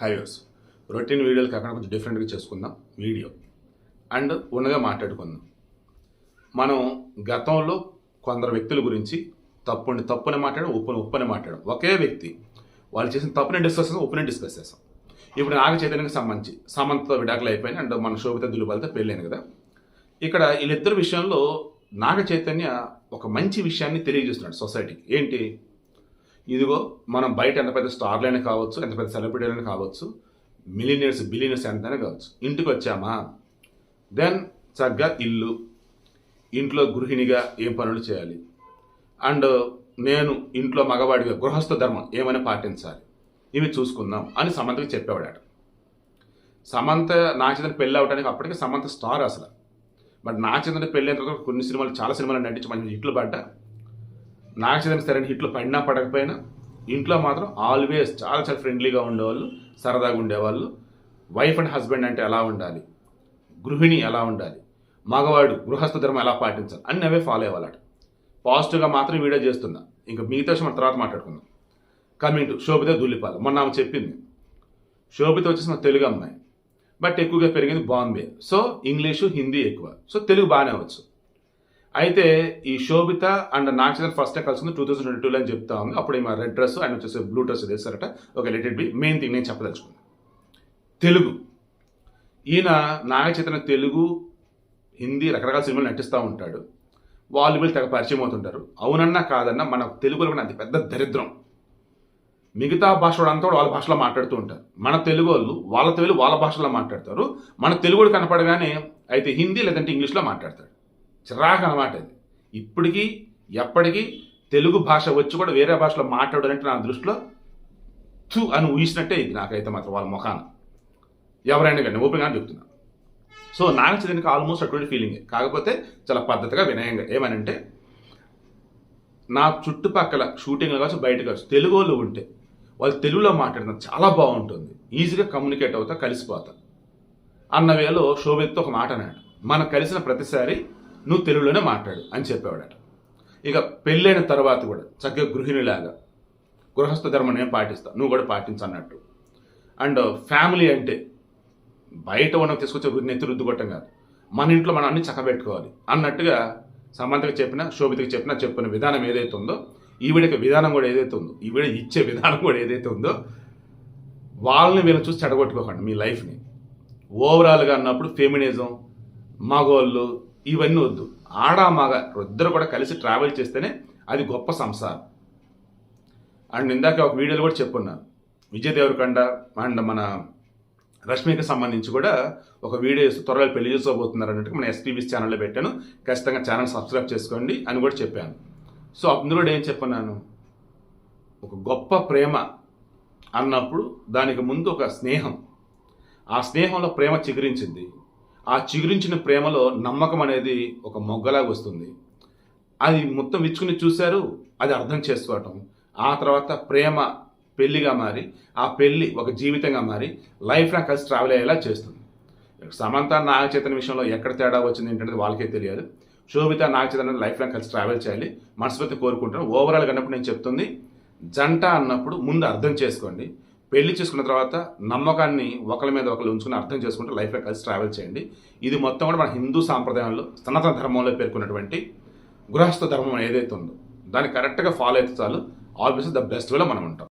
Highways routine వీడియోలు కాకుండా కొంచెం డిఫరెంట్గా చేసుకుందాం వీడియో అండ్ ఉన్నగా మాట్లాడుకుందాం. మనం గతంలో కొందరు వ్యక్తుల గురించి తప్పుని మాట్లాడడం, ఉప్పుని మాట్లాడడం. ఒకే వ్యక్తి వాళ్ళు చేసిన తప్పుని డిస్కస్ చేస్తాం, ఉప్పుని డిస్కస్ చేస్తాం. ఇప్పుడు నాగ చైతన్యకి సంబంధించి సమంతతో విడాకులు అయిపోయినాయి అండ్ మన శోభిత దులుబాలతో పెళ్ళైంది కదా. ఇక్కడ వీళ్ళిద్దరి విషయంలో నాగ చైతన్య ఒక మంచి విషయాన్ని తెలియజేస్తున్నాడు సొసైటీకి. ఏంటి? ఇదిగో మనం బయట ఎంత పెద్ద స్టార్లైనా కావచ్చు, ఎంత పెద్ద సెలబ్రిటీలైనా కావచ్చు, మిలినియర్స్ బిలినియర్స్ ఎంతైనా కావచ్చు, ఇంటికి వచ్చామా దెన్ చక్కగా ఇల్లు, ఇంట్లో గృహిణిగా ఏం పనులు చేయాలి అండ్ నేను ఇంట్లో మగవాడిగా గృహస్థ ధర్మం ఏమైనా పాటించాలి, ఇవి చూసుకుందాం అని సమంతకి చెప్పేవాడు. సమంత నాగచైతన్య పెళ్ళి అవడానికి అప్పటికే సమంత స్టార్ అసలు. బట్ నాగచైతన్య పెళ్ళి అయిన తర్వాత కొన్ని సినిమాలు, చాలా సినిమాలు నటించి మంచి హిట్లు పడ్డా, నాగచైతన్య సరైన హిట్లు పడినా పడకపోయినా ఇంట్లో మాత్రం ఆల్వేస్ చాలా చాలా ఫ్రెండ్లీగా ఉండేవాళ్ళు, సరదాగా ఉండేవాళ్ళు. వైఫ్ అండ్ హస్బెండ్ అంటే ఎలా ఉండాలి, గృహిణి ఎలా ఉండాలి, మగవాడు గృహస్థ ధర్మం ఎలా పాటించాలి అన్నీ అవే ఫాలో అయ్యేవాళ్ళట. పాజిటివ్గా మాత్రం వీడియో చేస్తున్నా. ఇంకా మిగతా విషయం మన తర్వాత మాట్లాడుకుందాం. కమింగ్ టు శోభిత దుల్లిపాల. మొన్న ఆమె చెప్పింది, శోభిత వచ్చేసి మన తెలుగు అమ్మాయి, బట్ ఎక్కువగా పెరిగింది బాంబే, సో ఇంగ్లీషు హిందీ ఎక్కువ, సో తెలుగు బాగానే వచ్చు. అయితే ఈ శోభిత అండ్ నాగచైతన్య ఫస్ట్ టైం కలిసింది 2022లో అని చెప్తా ఉంది. అప్పుడు ఈమె రెడ్ డ్రెస్, ఆయన వచ్చేసి బ్లూ డ్రెస్ వేసారట. ఒక let it be. Main thing నేను చెప్పదలుచుకున్నాను, తెలుగు. ఈయన నాగచైతన్య తెలుగు, హిందీ రకరకాల సినిమాలు నటిస్తూ ఉంటాడు. వాళ్ళు వీళ్ళు తెగ పరిచయం అవుతుంటారు. అవునన్నా కాదన్నా మన తెలుగులో కూడా అది పెద్ద దరిద్రం. మిగతా భాష అంతా వాళ్ళ భాషలో మాట్లాడుతూ ఉంటారు. మన తెలుగు వాళ్ళు వాళ్ళ తెలుగు వాళ్ళ భాషలో మాట్లాడతారు. మన తెలుగుడు కనపడగానే అయితే హిందీ లేదంటే ఇంగ్లీష్లో మాట్లాడతాడు. చిరాకు అన్నమాట అది. ఇప్పటికీ ఎప్పటికీ తెలుగు భాష వచ్చి కూడా వేరే భాషలో మాట్లాడాలంటే నా దృష్టిలో థూ అని ఊహించినట్టే ఇది నాకైతే మాత్రం వాళ్ళ ముఖాన. ఎవరైనా కానీ ఓపెన్గా చెప్తున్నా. సో నాగచైతన్యకి ఆల్మోస్ట్ అటువంటి ఫీలింగే, కాకపోతే చాలా పద్ధతిగా వినయంగా. ఏమనంటే నా చుట్టుపక్కల షూటింగ్లో కావచ్చు, బయట కావచ్చు, తెలుగు వాళ్ళు ఉంటే వాళ్ళు తెలుగులో మాట్లాడిన చాలా బాగుంటుంది, ఈజీగా కమ్యూనికేట్ అవుతా, కలిసిపోతా అన్న వేలో శోభితతో ఒక మాట అన్నాడు. మనం కలిసిన ప్రతిసారి నువ్వు తెలుగులోనే మాట్లాడు అని చెప్పేవాడట. ఇక పెళ్ళైన తర్వాత కూడా చక్కగా గృహిణిలాగా గృహస్థ ధర్మం నేను పాటిస్తా, నువ్వు కూడా పాటించన్నట్టు. అండ్ ఫ్యామిలీ అంటే బయట ఉన్నవి తీసుకొచ్చే నెత్తి రుద్దుకొట్టం కాదు, మన ఇంట్లో మనం అన్ని చక్కబెట్టుకోవాలి అన్నట్టుగా సమంతకి చెప్పిన, శోభితకి చెప్పిన విధానం ఏదైతే ఉందో, ఈవిడకి విధానం కూడా ఏదైతే ఉందో, ఈవిడ ఇచ్చే విధానం కూడా ఏదైతే ఉందో, వాళ్ళని వీళ్ళని చూసి చెడగొట్టుకోకండి మీ లైఫ్ని. ఓవరాల్గా అన్నప్పుడు ఫెమినిజం, మగోళ్ళు ఇవన్నీ వద్దు. ఆడ మగ ఇద్దరు కూడా కలిసి ట్రావెల్ చేస్తేనే అది గొప్ప సంసారం. అండ్ ఇందాక ఒక వీడియోలో కూడా చెప్పున్నాను, విజయ్ దేవరకొండ అండ్ మన రష్మికి సంబంధించి కూడా ఒక వీడియో వేస్తూ త్వరగా పెళ్లి చేసుకోబోతున్నారు అన్నట్టుగా మన ఎస్టీవీస్ ఛానల్లో పెట్టాను. ఖచ్చితంగా ఛానల్ సబ్స్క్రైబ్ చేసుకోండి అని కూడా చెప్పాను. సో అందులో ఏం చెప్పన్నాను, ఒక గొప్ప ప్రేమ అన్నప్పుడు దానికి ముందు ఒక స్నేహం, ఆ స్నేహంలో ప్రేమ చిగురించింది. ఆ చిగురించిన ప్రేమలో నమ్మకం అనేది ఒక మొగ్గలాగా వస్తుంది. అది మొత్తం విచ్చుకుని చూశారు, అది అర్థం చేసుకోవటం, ఆ తర్వాత ప్రేమ పెళ్లిగా మారి, ఆ పెళ్లి ఒక జీవితంగా మారి లైఫ్లో కలిసి ట్రావెల్ అయ్యేలా చేస్తుంది. సమంత నాగచైతన్య విషయంలో ఎక్కడ తేడా వచ్చింది ఏంటంటే వాళ్ళకే తెలియదు. శోభిత నాగచైతన్య లైఫ్లో కలిసి ట్రావెల్ చేయాలి మనస్ఫూర్తి కోరుకుంటాను. ఓవరాల్గా అన్నప్పుడు నేను చెప్తుంది, జంట అన్నప్పుడు ముందు అర్థం చేసుకోండి. పెళ్లి చేసుకున్న తర్వాత నమ్మకాన్ని ఒకరి మీద ఒకరు ఉంచుకుని అర్థం చేసుకుంటే లైఫ్లో కలిసి ట్రావెల్ చేయండి. ఇది మొత్తం కూడా మన హిందూ సాంప్రదాయంలో, సనాతన ధర్మంలో పేర్కొన్నటువంటి గృహస్థ ధర్మం ఏదైతే ఉందో దాన్ని కరెక్ట్గా ఫాలో అయితే చాలు. ఆల్వేస్ ద బెస్ట్ వేలో మనం ఉంటాం.